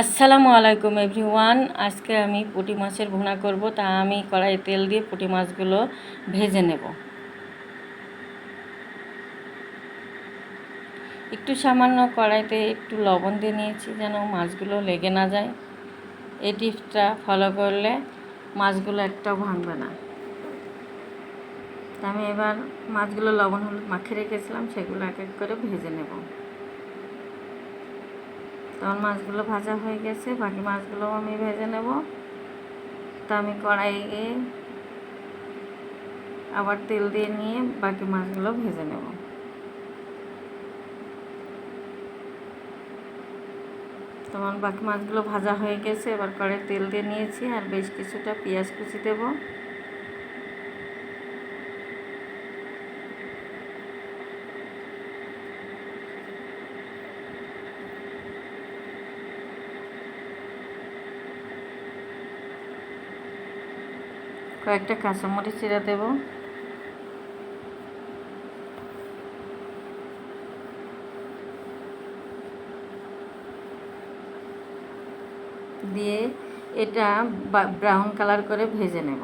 আসসালামু আলাইকুম এভরিওয়ান। আজকে আমি পুঁটি মাছের ভুনা করব। তা আমি কড়াইয়ে তেল দিয়ে পুঁটি মাছগুলো ভেজে নেব। একটু সামান্য কড়াইতে একটু লবণ দিয়ে নিয়েছি যেন মাছগুলো লেগে না যায়। এই টিপসটা ফলো করলে মাছগুলো একটাও ভাঙবে না। তা আমি এবার মাছগুলো লবণ হলুদ মাখিয়ে রেখেছিলাম, সেগুলো এক এক করে ভেজে নেব। তখন মাছগুলো ভাজা হয়ে গেছে, বাকি মাছগুলোও আমি ভেজে নেব। তা আমি কড়াইয়ে আবার তেল দিয়ে নিয়ে বাকি মাছগুলো ভেজে নেব। তখন বাকি মাছগুলো ভাজা হয়ে গেছে, এবার কড়াই তেল দিয়ে নিয়েছি আর বেশ কিছুটা পেঁয়াজ কুচি দেব। কয়েকটা কাঁচামরিচ চিরা দেব। দিয়ে এটা ব্রাউন কালার করে ভেজে নেব।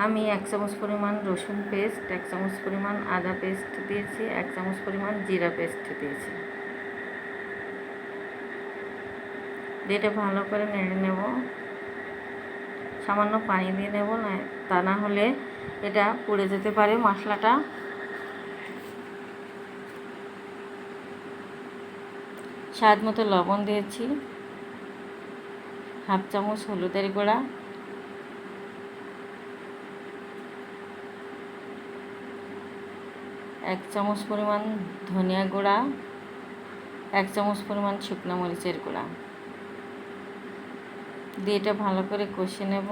আমি 1 চামচ পরিমাণ রসুন পেস্ট, 1 চামচ পরিমাণ আদা পেস্ট দিয়েছি, 1 চামচ পরিমাণ জিরা পেস্ট দিয়েছি। দিয়ে এটা ভালো করে নেড়ে নেব। সামান্য পানি দিয়ে নেব, না তা না হলে এটা পুড়ে যেতে পারে মশলাটা। স্বাদ মতো লবণ দিয়েছি, 1/2 চামচ হলুদের গুঁড়া, 1 চামচ পরিমাণ ধনিয়া গুঁড়া, 1 চামচ পরিমাণ শুকনো মরিচের গুঁড়া দিয়ে এটা ভালো করে কষে নেব।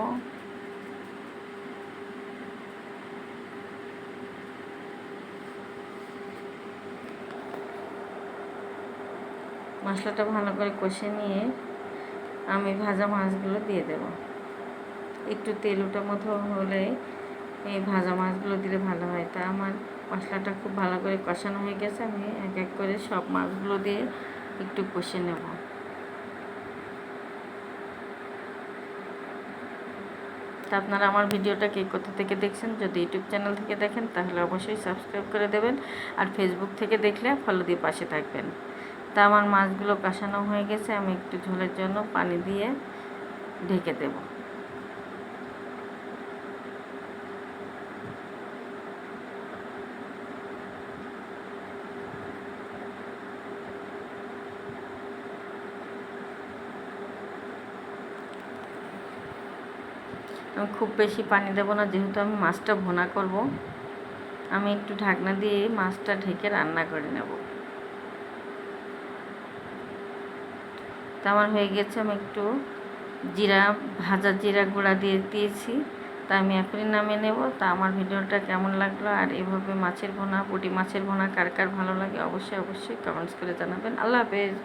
মশলাটা ভালো করে কষে নিয়ে আমি ভাজা মাছগুলো দিয়ে দেব। একটু তেল ওঠার মতো হলে এই ভাজা মাছগুলো দিলে ভালো হয়। তা আমার মশলাটা খুব ভালো করে কষানো হয়ে গেছে, আমি এক এক করে সব মাছগুলো দিয়ে একটু কষে নেব। তা আপনারা আমার ভিডিওটা কে কোথা থেকে দেখছেন, যদি ইউটিউব চ্যানেল থেকে দেখেন তাহলে অবশ্যই সাবস্ক্রাইব করে দেবেন, আর ফেসবুক থেকে দেখলে ফলো দিয়ে পাশে থাকবেন। তা আমার মাছগুলো কষানো হয়ে গেছে, আমি একটু ঝোলের জন্য পানি দিয়ে ঢেকে দেব। আমি খুব বেশি পানি দেব না, যেহেতু আমি মাছটা ভুনা করব। আমি একটু ঢাকনা দিয়ে মাছটা ঢেকে রান্না করে নেব। তা আমার হয়ে গেছে, আমি একটু ভাজা জিরা গুঁড়া দিয়েছি। তা আমি এখনই নামিয়ে নেব। তা আমার ভিডিওটা কেমন লাগলো, আর এভাবে মাছের ভুনা, পুঁটি মাছের ভুনা কার কার ভালো লাগে অবশ্যই কমেন্টস করে জানাবেন। আল্লাহ হাফেজ।